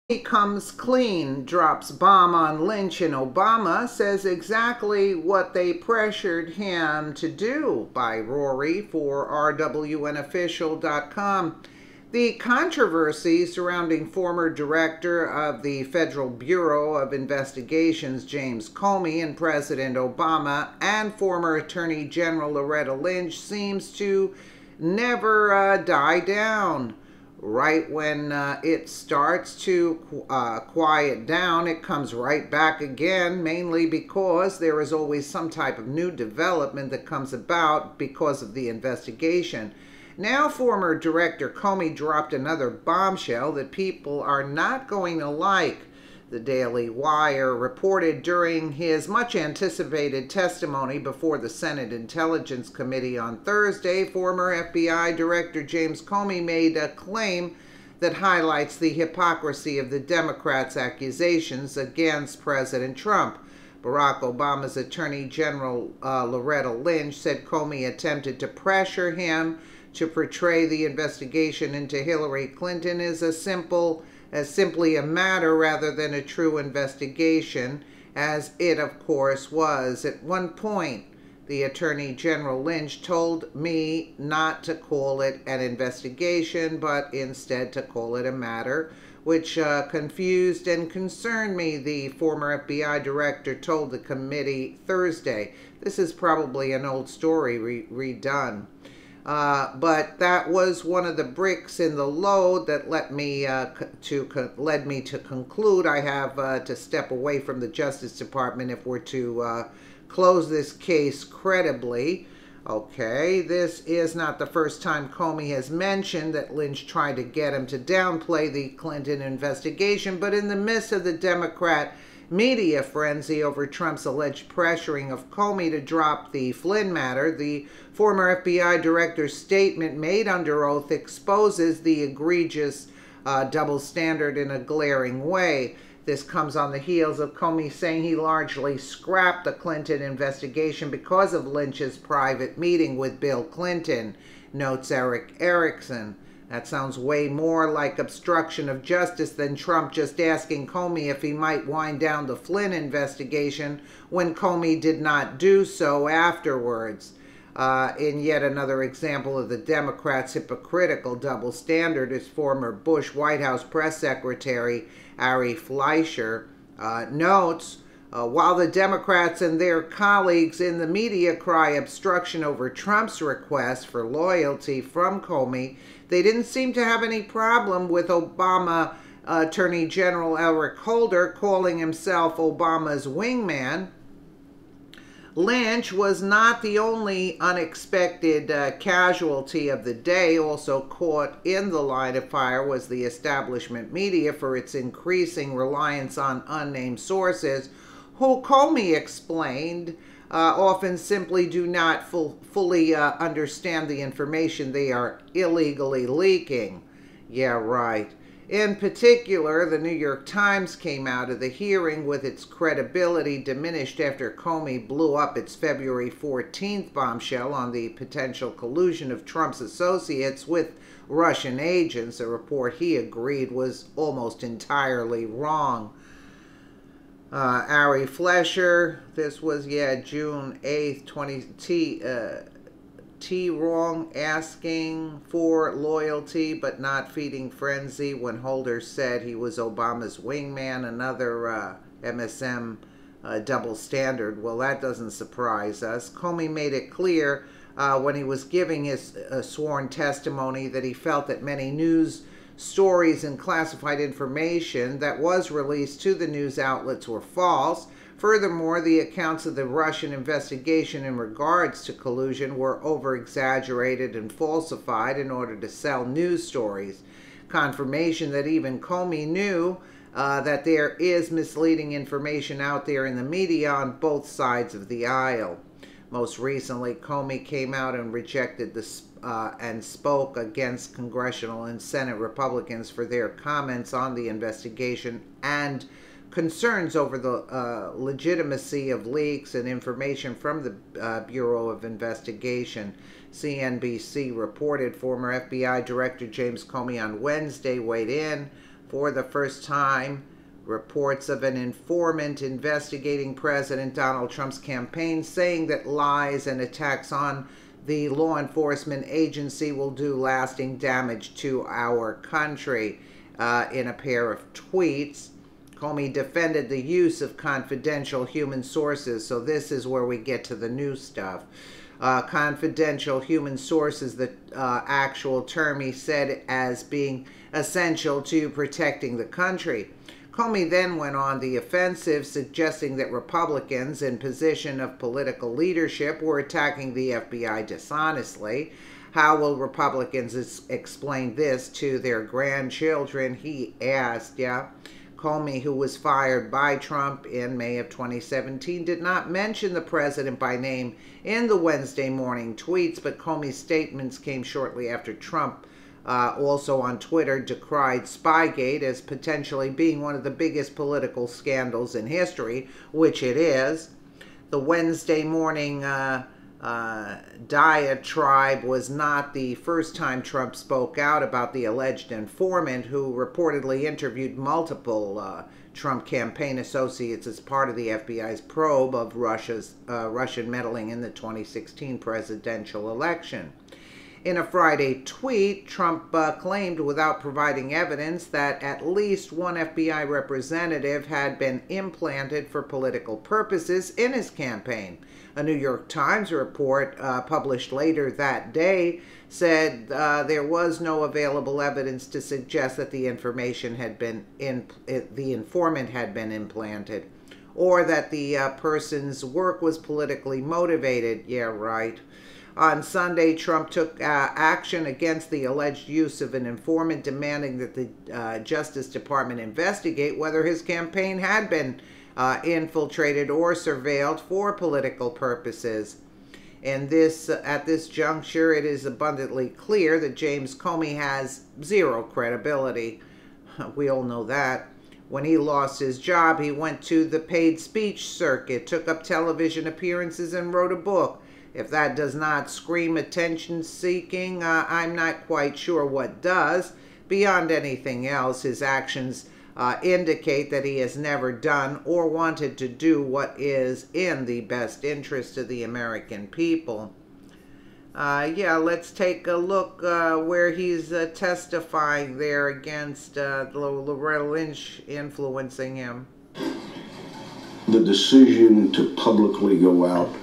He comes clean, drops bomb on Lynch and Obama, says exactly what they pressured him to do, by Rory for rwnofficial.com. The controversy surrounding former director of the Federal Bureau of Investigations James Comey and President Obama and former Attorney General Loretta Lynch seems to never die down. Right when it starts to quiet down, it comes right back again, mainly because there is always some type of new development that comes about because of the investigation. Now, former Director Comey dropped another bombshell that people are not going to like. The Daily Wire reported during his much-anticipated testimony before the Senate Intelligence Committee on Thursday, former FBI Director James Comey made a claim that highlights the hypocrisy of the Democrats' accusations against President Trump. Barack Obama's Attorney General Loretta Lynch said Comey attempted to pressure him to portray the investigation into Hillary Clinton as simply a matter rather than a true investigation, as it of course was. At one point, the Attorney General Lynch told me not to call it an investigation, but instead to call it a matter, which confused and concerned me, the former FBI director told the committee Thursday. This is probably an old story redone. But that was one of the bricks in the load that led me to conclude I have to step away from the Justice Department if we're to close this case credibly. Okay, this is not the first time Comey has mentioned that Lynch tried to get him to downplay the Clinton investigation, but in the midst of the Democrat media frenzy over Trump's alleged pressuring of Comey to drop the Flynn matter, the former FBI director's statement made under oath exposes the egregious double standard in a glaring way. This comes on the heels of Comey saying he largely scrapped the Clinton investigation because of Lynch's private meeting with Bill Clinton, notes Eric Erickson. That sounds way more like obstruction of justice than Trump just asking Comey if he might wind down the Flynn investigation when Comey did not do so afterwards. In yet another example of the Democrats' hypocritical double standard is former Bush White House press secretary Ari Fleischer notes, while the Democrats and their colleagues in the media cry obstruction over Trump's request for loyalty from Comey, they didn't seem to have any problem with Obama Attorney General Eric Holder calling himself Obama's wingman. Lynch was not the only unexpected casualty of the day. Also caught in the line of fire was the establishment media for its increasing reliance on unnamed sources, who Comey explained often simply do not fully understand the information they are illegally leaking. Yeah, right. In particular, the New York Times came out of the hearing with its credibility diminished after Comey blew up its February 14th bombshell on the potential collusion of Trump's associates with Russian agents, a report he agreed was almost entirely wrong. Ari Fleischer, this was, June 8th, T wrong, asking for loyalty but not feeding frenzy when Holder said he was Obama's wingman, another MSM double standard. Well, that doesn't surprise us. Comey made it clear when he was giving his sworn testimony that he felt that many news stories and classified information that was released to the news outlets were false. Furthermore, the accounts of the Russian investigation in regards to collusion were over-exaggerated and falsified in order to sell news stories. Confirmation that even Comey knew that there is misleading information out there in the media on both sides of the aisle. Most recently, Comey came out and rejected and spoke against congressional and Senate Republicans for their comments on the investigation and concerns over the legitimacy of leaks and information from the Bureau of Investigation. CNBC reported former FBI Director James Comey on Wednesday weighed in For the first time, reports of an informant investigating President Donald Trump's campaign, saying that lies and attacks on the law enforcement agency will do lasting damage to our country. In a pair of tweets, Comey defended the use of confidential human sources. So this is where we get to the new stuff. Confidential human sources, the actual term he said, as being essential to protecting the country. Comey then went on the offensive, suggesting that Republicans in position of political leadership were attacking the FBI dishonestly. How will Republicans explain this to their grandchildren, he asked. Comey, who was fired by Trump in May of 2017, did not mention the president by name in the Wednesday morning tweets, but Comey's statements came shortly after Trump also on Twitter decried Spygate as potentially being one of the biggest political scandals in history, which it is. The Wednesday morning diatribe was not the first time Trump spoke out about the alleged informant who reportedly interviewed multiple Trump campaign associates as part of the FBI's probe of Russian meddling in the 2016 presidential election. In a Friday tweet, Trump claimed, without providing evidence, that at least one FBI representative had been implanted for political purposes in his campaign. A New York Times report published later that day said there was no available evidence to suggest that the information had been the informant had been implanted, or that the person's work was politically motivated. Yeah, right. On Sunday, Trump took action against the alleged use of an informant, demanding that the Justice Department investigate whether his campaign had been infiltrated or surveilled for political purposes. And at this juncture, it is abundantly clear that James Comey has zero credibility. We all know that. When he lost his job, he went to the paid speech circuit, took up television appearances, and wrote a book. If that does not scream attention-seeking, I'm not quite sure what does. Beyond anything else, his actions indicate that he has never done or wanted to do what is in the best interest of the American people. Let's take a look where he's testifying there against Loretta Lynch influencing him. The decision to publicly go out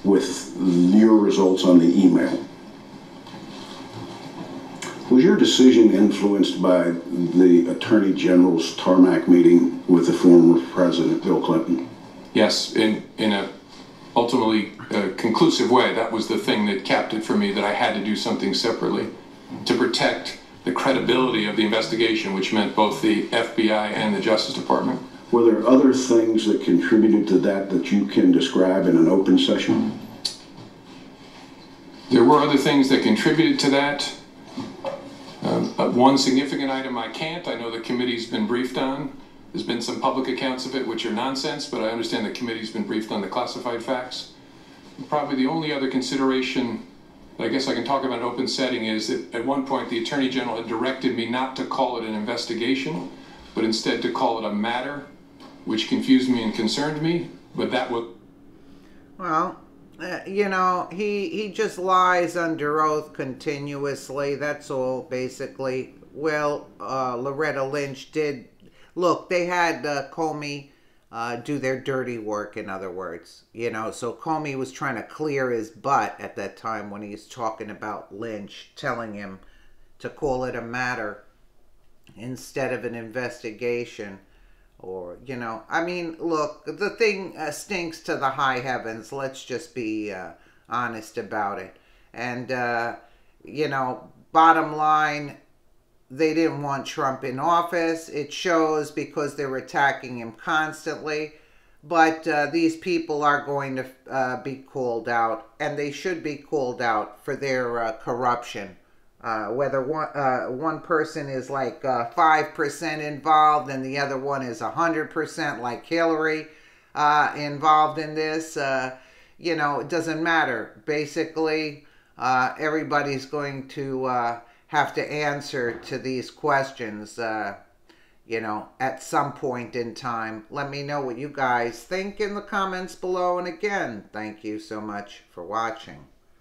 with your results on the email, was your decision influenced by the Attorney General's tarmac meeting with the former President Bill Clinton? Yes, in a ultimately conclusive way. That was the thing that capped it for me, that I had to do something separately to protect the credibility of the investigation, which meant both the FBI and the Justice Department. Were there other things that contributed to that you can describe in an open session? There were other things that contributed to that. One significant item I can't. I know the committee's been briefed on. There's been some public accounts of it which are nonsense, but I understand the committee's been briefed on the classified facts. Probably the only other consideration that I guess I can talk about in an open setting is that at one point the Attorney General had directed me not to call it an investigation, but instead to call it a matter, which confused me and concerned me, but that was... Well, he just lies under oath continuously. That's all, basically. Well, Loretta Lynch did... Look, they had Comey do their dirty work, in other words. So Comey was trying to clear his butt at that time when he's talking about Lynch, telling him to call it a matter instead of an investigation. Or, look, the thing stinks to the high heavens. Let's just be honest about it. And, bottom line, they didn't want Trump in office. It shows because they're attacking him constantly. But these people are going to be called out, and they should be called out for their corruption. Whether one person is like 5% involved and the other one is 100% like Hillary involved in this, it doesn't matter. Basically, everybody's going to have to answer to these questions. you know, at some point in time. Let me know what you guys think in the comments below. And again, thank you so much for watching.